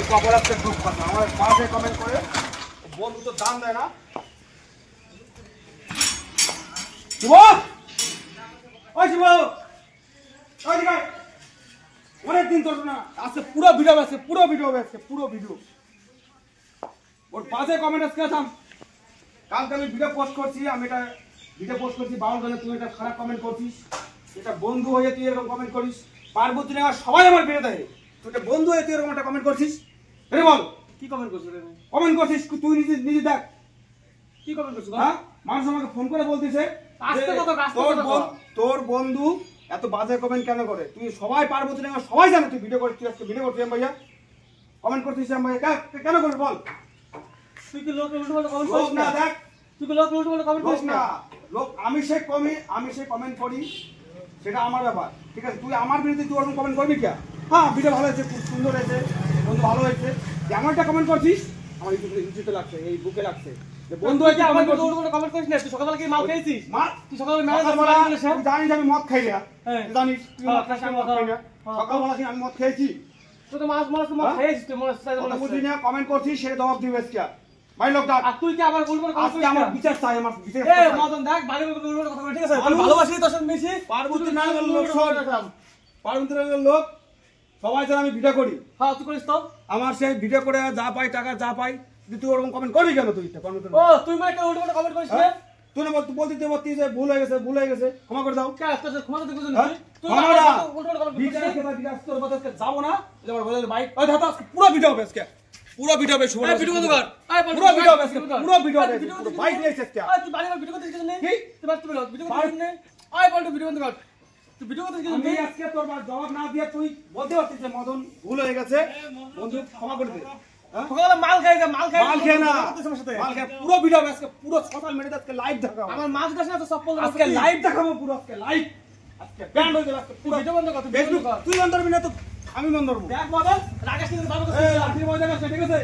কপাল আজকে দুঃখ কথা আমার পাশে কমেন্ট করে বন্ধু তো দাম দেয় না শুভ ওই শুভ ওই দিকে অনেকদিন তোর না আজকে পুরো ভিডিও আছে পুরো ভিডিও ওর পাশে কমেন্ট আজকে আসাম কালকে আমি ভিডিও পোস্ট করছি আমি এটা ভিডিও পোস্ট করছি বাউল গানে তুই এটা খারাপ কমেন্ট করছিস এটা বন্ধু হয়ে তুই এরকম কমেন্ট করিস পার্বতী না সবাই আমার ভিডিও দেয় তুই এটা বন্ধু হয়ে তুই এরকম একটা কমেন্ট করছিস রে বল কি কমেন্ট করছিস রে কমেন্ট করছিস তুই নিজে দেখ কি কমেন্ট করছিস হ্যাঁ মানুষ আমাকে ফোন করে বলতিছে তোর বন্ধু এত বাজে কমেন্ট কেন করে তুই সবাই পার্বতী না সবাই জানে তুই ভিডিও করছিস আজকে ভিডিও করছিস ভাইয়া কমেন্ট করছিস ভাইয়া কেন করছিস বল তুই কি লোক উল্টো পাল্টা কমেন্ট করিস না দেখ তুই কি লোক উল্টো পাল্টা কমেন্ট করিস না লোক আমি সে কমেন্ট করি সেটা আমার ব্যাপার ঠিক আছে তুই আমার বিরুদ্ধে তুই ওরকম কমেন্ট করবি কি হ্যাঁ ভিডিও ভালো হয়েছে খুব সুন্দর হয়েছে বন্ধু ভালো হয়েছে যেমন একটা কমেন্ট করছিস আমার ইউটিউবে লাগছে এই বুকে লাগছে বন্ধু হয়েছে আমার ভিডিও উল্টো কমেন্ট করিস না তুই সকালবেলা কি মাল খেয়েছিস তুই সকালবেলা ম্যানেজার তুই জানিস আমি মদ খাই না জানিস তুই মদ খাস আমি মদ খাই না সকালবেলা কি আমি মদ খেয়েছি তুই তো মাছ মদ খেয়েছিস তুই মনে বুঝলি না কমেন্ট করছিস সেটা জবাব দিবি আজকে ভাই লোক ডাক আর তুই কি আবার উল্টো কমেন্ট করিস আমার বিচার চাই আমার বিচার এ মদন দেখ বাড়ি উল্টো কথা বল ঠিক আছে আমি ভালোবাসি তোর সাথে মিশি পার্বতী নামের লোক পার্বতী নামের লোক সবাই জানে আমি ভিডিও করি হ্যাঁ তুই করিস তো আমার সেই ভিডিও করে যা পাই টাকা যা পাই তুই ওরকম কমেন্ট করবি কেন তুই ও তুই মানে একটা উল্টো কমেন্ট করিস না তুই না বলতে বলতি যে ভুল হয়ে গেছে ক্ষমা করে দাও কে তোর ক্ষমা দিতে বুঝছিস তুই উল্টো কমেন্ট করিস বিচার খেলা বিচার তোর কথা আজকে যাব না এবার বলে ভাই ওই দাদা পুরো ভিডিও হবে আজকে পুরো ভিডিও হবে শুভ ভিডিও বন্ধ কর পুরো ভিডিও হবে আজকে পুরো ভিডিও হবে পুরো বাইক নিয়ে এসেছে আজকে তুই বাড়ি ভিডিও করতে কিছু নেই কি তুই বাড়ি ভিডিও করতে নেই আয় বলতো ভিডিও বন্ধ কর তুই ভিডিও করতে কিছু আমি নেই আজকে তোর জবাব না দিয়ে তুই বলতে পারছিস যে মদন ভুল হয়ে গেছে বন্ধু ক্ষমা করে দে সকালে মাল খাই না মাল খেয়ে না মাল খেয়ে পুরো ভিডিও হবে আজকে পুরো সোশ্যাল মিডিয়াতে আজকে লাইভ দেখাবো আমার মাছ গাছ না তো সব আজকে লাইভ দেখাবো পুরো আজকে লাইভ আজকে ব্যান্ড হয়ে যাবে আজকে পুরো ভিডিও বন্ধ কর তুই বন্ধ করবি না তো আমি বন্ধ করব দেখ মদন রাকেশ কিন্তু বাবা এই লাঠি মজা করছে ঠিক আছে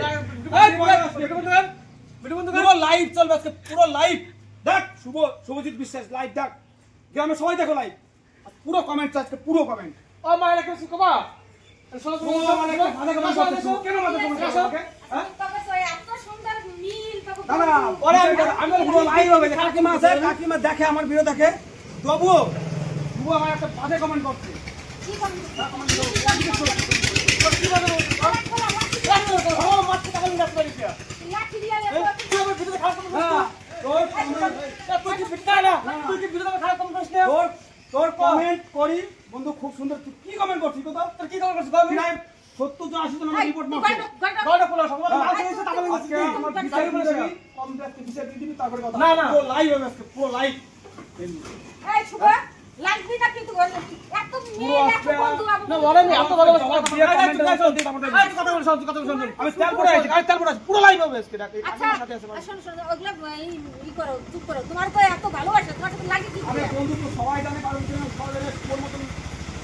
ভিডিও বন্ধ কর পুরো লাইভ চলবে আজকে পুরো লাইভ দেখ শুভজিৎ বিশ্বাস লাইভ দেখ গ্রামে সবাই দেখো লাইভ পুরো কমেন্ট আজকে পুরো কমেন্ট ও মায়ের একটা সুকবা কাকিমা দেখে আমার ভিডিও দেখে তবু আমার একটা বাজে কমেন্ট করছে তোর কমেন্ট করি বন্ধু খুব সুন্দর তুই কি কমেন্ট করছিস তো তোর কি কমেন্ট করছিস আমি 70 জন 80 জন আমার রিপোর্ট মারছে গড়া পোলা সব মাল খেয়েছে তাহলে আমার বিচার দিবি কম দেখতে বিচার দিবি তারপরে কথা না পুরো লাইভ হবে আজকে পুরো লাইভ এই শুভ লাইভ দিটা কিন্তু এত মেয়ে এত বন্ধু না বলে আমি এত ভালো কথা বল শুন আমি তেল পড়ে আছি পুরো লাইভ হবে আজকে আচ্ছা শুন ওগুলা ই করো চুপ করো তোমার তো এত ভালোবাসা তোমার সাথে লাগি কি আমি বন্ধু তো সবাই জানে কারণ সবাই জানে কোন মতন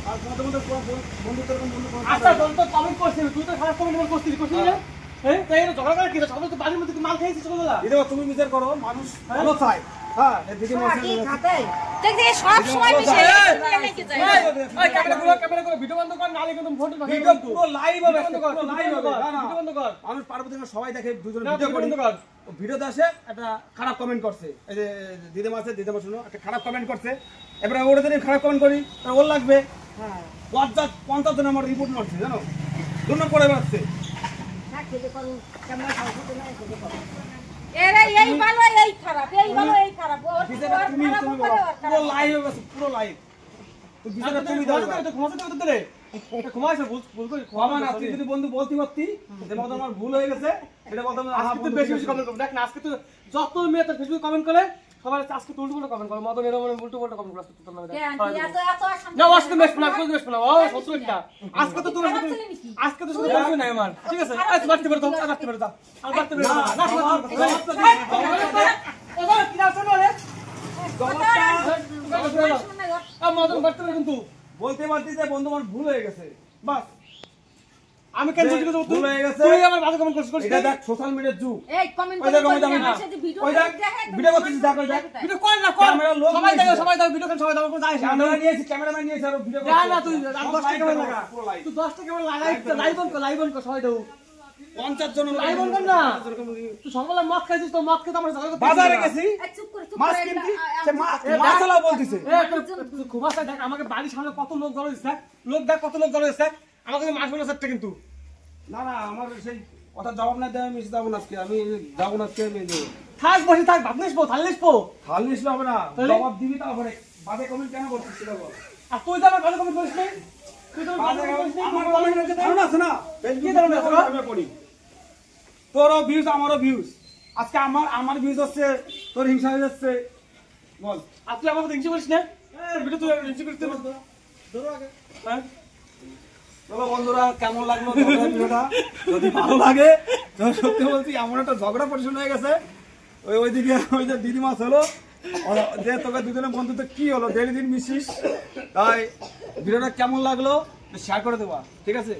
আর বন্ধু তো বন্ধু আচ্ছা তো কমেন্ট করছিস তুই তো খারাপ কমেন্ট করছিস না হ্যাঁ তাই এটা ঝগড়া করে কি সকালে তো বাড়ির মধ্যে মাল খেয়েছিস সকালবেলা এটা তুমি বিচার করো মানুষ ভালো চায় হ্যাঁ এদিকে মেসেজ দেখ যে সব সময় মিশে নাকি যায় ওই ক্যামেরা করে ভিডিও বন্ধ কর নালে কিন্তু ফটো ভিডিও পুরো লাইভ হবে পুরো লাইভ হবে ভিডিও বন্ধ কর মানুষ পার্বতী সবাই দেখে দুজন ভিডিও বন্ধ কর ভিডিওতে আসে একটা খারাপ কমেন্ট করছে এই যে দিদিমা শুনো একটা খারাপ কমেন্ট করছে এবারে ওটা যদি খারাপ কমেন্ট করি তাহলে ওর লাগবে হ্যাঁ 50 জন আমার রিপোর্ট মারছে জানো দুটো পড়ে বেড়াচ্ছে হ্যাঁ খেতে করো ক্যামেরা সামনে না খেতে করো এরা এই ভালো এই খারাপ তুমি পুরো লাইভ হবে পুরো লাইভ তো বিচারটা তুমি দাও তো ক্ষমা করতে দে ক্ষমাইছে ভুল করে ক্ষমা না তুই যদি বন্ধু বলতি পারতি যে মত আমার ভুল হয়ে গেছে এটা বলতাম আজকে তো বেশি কমেন্ট করব দেখ না আজকে তো যত মেয়ে তোর ফেসবুকে কমেন্ট করে সবাই আজকে উল্টো উল্টো কমেন্ট করে মদন এরকম উল্টো উল্টো কমেন্ট করে তোর নামে না আজকে মেশ না কোন মেশ না ও সত্যটা আজকে তো তুমি শুধু বলবি না আমার ঠিক আছে আজ বাড়তে পারতো আর বাড়তে পারতো না এবার কি আছে না রে মদন বাড়তে পারে কিন্তু বলতে পারতি যে বন্ধু আমার ভুল হয়ে গেছে বাস আমি কেন জিজ্ঞেস করব ভুল হয়ে গেছে তুই আমার ভালো কমেন্ট করছিস এটা দেখ সোশ্যাল মিডিয়ার যুগ এই কমেন্ট করে আমার সাথে ভিডিও ভিডিও করছিস দেখ ভিডিও কর না কর সবাই দাও ভিডিও সবাই দাও কোন যায় ক্যামেরাম্যান নিয়েছি আর ভিডিও না না তুই 10 টাকা লাগা তুই 10 টাকা লাগা লাইভ অন কর সবাই দাও 50 জন তাই বলবেন না তুই সকালে মদ খাইছিস তো মদ খেতে আমার ঝগড়া করতে বাজারে গেছি চুপ করে মাছ কিনছি সে মাছালা বলতিছে খুব আশা দেখ আমাকে বাড়ির সামনে কত লোক জড়ো দিচ্ছে লোক দেখ কত লোক জড়ো দিচ্ছে আমাকে মাছ বলে সেটা কিন্তু না না আমার সেই কথা জবাব না দেয় আমি যাবো না আজকে আমি যাবো না আজকে আমি থাক বসে থাক ভাত নিস পো থাল নিস পো হাল নিস হবে না তাহলে? জবাব দিবি তারপরে বাজে কমেন্ট কেন করছিস সেটা বল আর তুই তো আমার ভালো কমেন্ট করিস নি তুই তো আমার ভালো কমেন্ট করিস নি আমার কমেন্ট ধারণা আছে না কি ধারণা আছে? আমি পড়ি তোরও ভিউজ আমারও ভিউজ আজকে আমার ভিউজ হচ্ছে তোর হিংসা হয়ে যাচ্ছে বল আর তুই আমার হিংসা করিস না ভিডিও তুই হিংসা করতে ধরো আগে হ্যাঁ চলো বন্ধুরা কেমন লাগলো ঝগড়ার ভিডিওটা যদি ভালো লাগে তো সত্যি বলছি এমন একটা ঝগড়া পরিশোধ হয়ে গেছে ওইদিকে ওই যে দিদিমা হলো যে তোকে দুজনের বন্ধুত্ব কি হলো দেড় দিন মিশিস তাই ভিডিওটা কেমন লাগলো শেয়ার করে দেবা ঠিক আছে